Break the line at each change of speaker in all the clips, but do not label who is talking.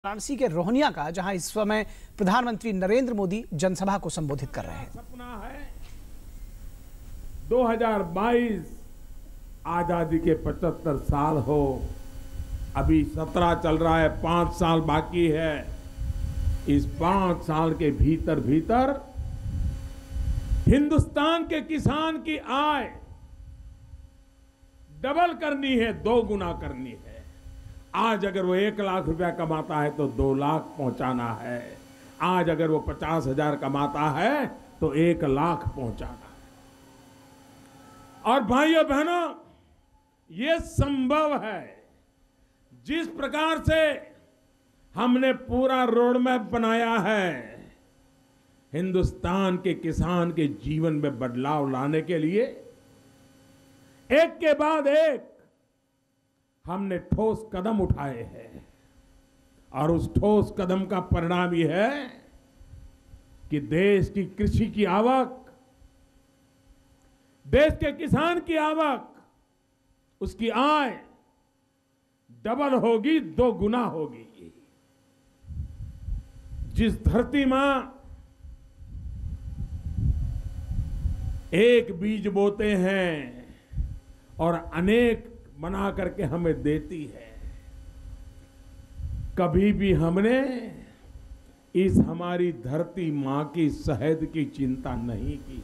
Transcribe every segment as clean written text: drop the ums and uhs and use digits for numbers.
वाराणसी के रोहनिया का, जहां इस समय प्रधानमंत्री नरेंद्र मोदी जनसभा को संबोधित कर रहे हैं।
सपना है 2022 आजादी के 75 साल हो। अभी 17 चल रहा है, 5 साल बाकी है। इस 5 साल के भीतर भीतर हिंदुस्तान के किसान की आय डबल करनी है, 2 गुना करनी है। आज अगर वो 1 लाख रुपया कमाता है तो 2 लाख पहुंचाना है। आज अगर वो 50,000 कमाता है तो 1 लाख पहुंचाना है। और भाइयों बहनों, ये संभव है। जिस प्रकार से हमने पूरा रोड मैप बनाया है हिंदुस्तान के किसान के जीवन में बदलाव लाने के लिए, एक के बाद एक हमने ठोस कदम उठाए हैं। और उस ठोस कदम का परिणाम यह है कि देश की कृषि की आवक, देश के किसान की आवक, उसकी आय डबल होगी, 2 गुना होगी। जिस धरती मां एक बीज बोते हैं और अनेक बना करके हमें देती है, कभी भी हमने इस हमारी धरती मां की शहद की चिंता नहीं की।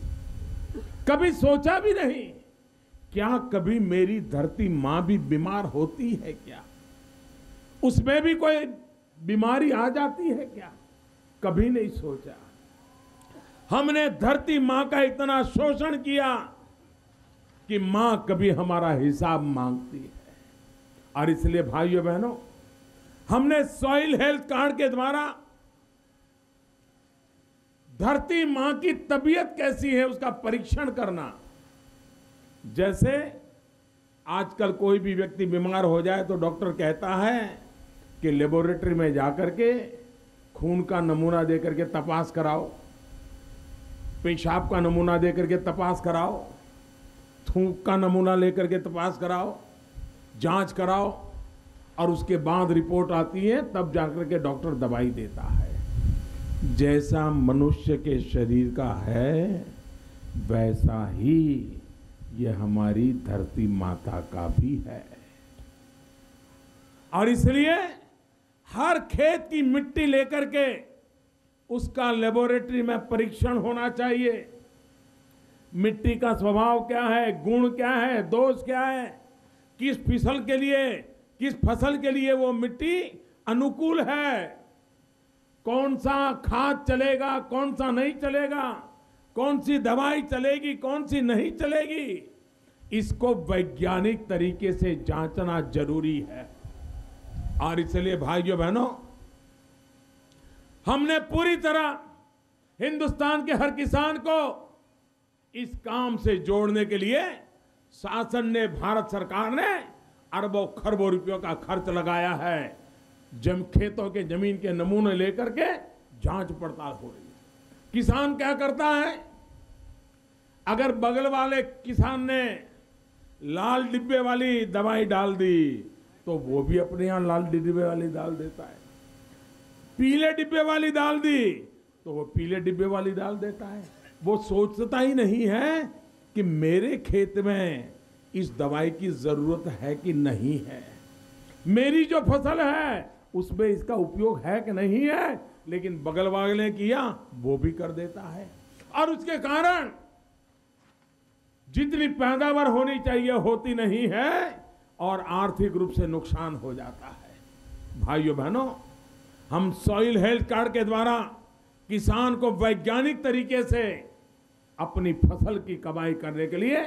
कभी सोचा भी नहीं, क्या कभी मेरी धरती मां भी बीमार होती है क्या? उसमें भी कोई बीमारी आ जाती है क्या? कभी नहीं सोचा। हमने धरती मां का इतना शोषण किया कि मां कभी हमारा हिसाब मांगती है। और इसलिए भाइयों बहनों, हमने सॉइल हेल्थ कार्ड के द्वारा धरती मां की तबीयत कैसी है उसका परीक्षण करना। जैसे आजकल कोई भी व्यक्ति बीमार हो जाए तो डॉक्टर कहता है कि लेबोरेटरी में जाकर के खून का नमूना देकर के तपास कराओ, पेशाब का नमूना देकर के तपास कराओ, थूक का नमूना लेकर के तपास कराओ, जांच कराओ, और उसके बाद रिपोर्ट आती है, तब जाकर के डॉक्टर दवाई देता है। जैसा मनुष्य के शरीर का है वैसा ही ये हमारी धरती माता का भी है। और इसलिए हर खेत की मिट्टी लेकर के उसका लेबोरेटरी में परीक्षण होना चाहिए। मिट्टी का स्वभाव क्या है, गुण क्या है, दोष क्या है, किस फसल के लिए, किस फसल के लिए वो मिट्टी अनुकूल है, कौन सा खाद चलेगा, कौन सा नहीं चलेगा, कौन सी दवाई चलेगी, कौन सी नहीं चलेगी, इसको वैज्ञानिक तरीके से जांचना जरूरी है। और इसलिए भाइयों बहनों, हमने पूरी तरह हिंदुस्तान के हर किसान को इस काम से जोड़ने के लिए शासन ने, भारत सरकार ने अरबों खरबों रुपयों का खर्च लगाया है। खेतों के जमीन के नमूने लेकर के जांच पड़ताल हो रही है। किसान क्या करता है, अगर बगल वाले किसान ने लाल डिब्बे वाली दवाई डाल दी तो वो भी अपने यहां लाल डिब्बे वाली डाल देता है। पीले डिब्बे वाली डाल दी तो वो पीले डिब्बे वाली डाल देता है। वो सोचता ही नहीं है कि मेरे खेत में इस दवाई की जरूरत है कि नहीं है, मेरी जो फसल है उसमें इसका उपयोग है कि नहीं है। लेकिन बगल वाले ने किया, वो भी कर देता है। और उसके कारण जितनी पैदावार होनी चाहिए होती नहीं है और आर्थिक रूप से नुकसान हो जाता है। भाइयों बहनों, हम सॉइल हेल्थ कार्ड के द्वारा किसान को वैज्ञानिक तरीके से अपनी फसल की कमाई करने के लिए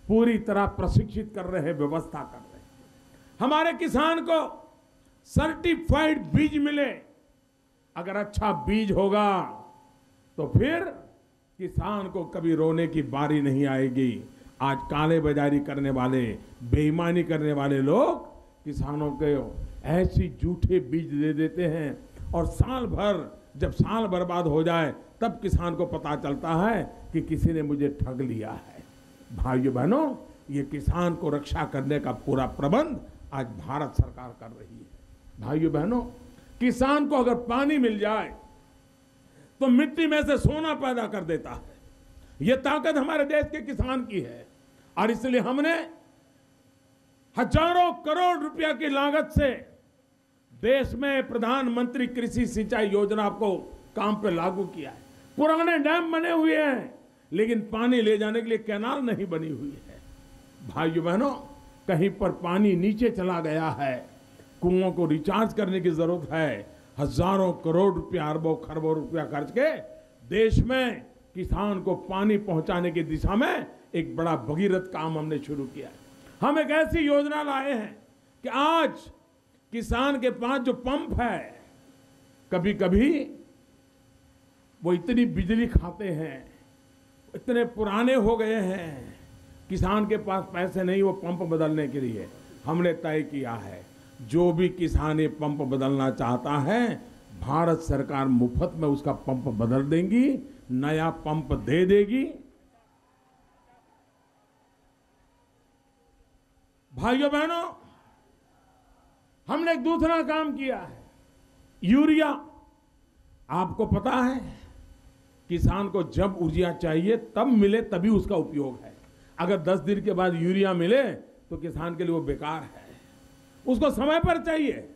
पूरी तरह प्रशिक्षित कर रहे हैं, व्यवस्था कर रहे हैं। हमारे किसान को सर्टिफाइड बीज मिले। अगर अच्छा बीज होगा तो फिर किसान को कभी रोने की बारी नहीं आएगी। आज काले बाजारी करने वाले, बेईमानी करने वाले लोग किसानों को ऐसी झूठे बीज दे देते हैं और साल भर, जब साल बर्बाद हो जाए तब किसान को पता चलता है कि किसी ने मुझे ठग लिया है। भाइयों बहनों, ये किसान को रक्षा करने का पूरा प्रबंध आज भारत सरकार कर रही है। भाइयों बहनों, किसान को अगर पानी मिल जाए तो मिट्टी में से सोना पैदा कर देता है। यह ताकत हमारे देश के किसान की है और इसलिए हमने हजारों करोड़ रुपया की लागत से देश में प्रधानमंत्री कृषि सिंचाई योजना को काम पे लागू किया है। पुराने डैम बने हुए हैं लेकिन पानी ले जाने के लिए कैनाल नहीं बनी हुई है। भाइयों बहनों, कहीं पर पानी नीचे चला गया है, कुओं को रिचार्ज करने की जरूरत है। हजारों करोड़ रुपया, अरबों खरबों रुपया खर्च के देश में किसान को पानी पहुंचाने की दिशा में एक बड़ा भगीरथ काम हमने शुरू किया है। हम एक ऐसी योजना लाए हैं कि आज किसान के पास जो पंप है, कभी कभी वो इतनी बिजली खाते हैं, इतने पुराने हो गए हैं, किसान के पास पैसे नहीं वो पंप बदलने के लिए। हमने तय किया है जो भी किसान ये पंप बदलना चाहता है, भारत सरकार मुफ्त में उसका पंप बदल देगी, नया पंप दे देगी। भाइयों बहनों, हमने एक दूसरा काम किया है, यूरिया। आपको पता है किसान को जब यूरिया चाहिए तब मिले तभी उसका उपयोग है। अगर 10 दिन के बाद यूरिया मिले तो किसान के लिए वो बेकार है। उसको समय पर चाहिए,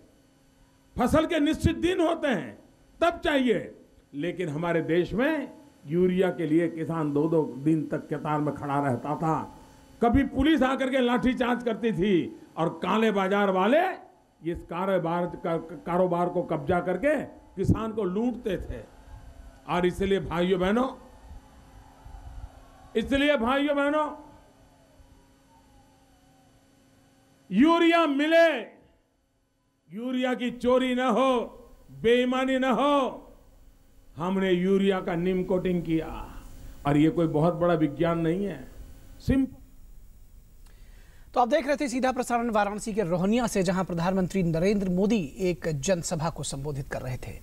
फसल के निश्चित दिन होते हैं तब चाहिए। लेकिन हमारे देश में यूरिया के लिए किसान 2-2 दिन तक कतार में खड़ा रहता था। कभी पुलिस आकर के लाठीचार्ज करती थी और काले बाजार वाले इस कारोबार को कब्जा करके किसान को लूटते थे। और इसलिए भाइयों बहनों, यूरिया मिले, यूरिया की चोरी ना हो, बेईमानी ना हो, हमने यूरिया का नीम कोटिंग किया। और ये कोई बहुत बड़ा विज्ञान नहीं है, सिंपल।
तो आप देख रहे थे सीधा प्रसारण वाराणसी के रोहनिया से, जहां प्रधानमंत्री नरेंद्र मोदी एक जनसभा को संबोधित कर रहे थे।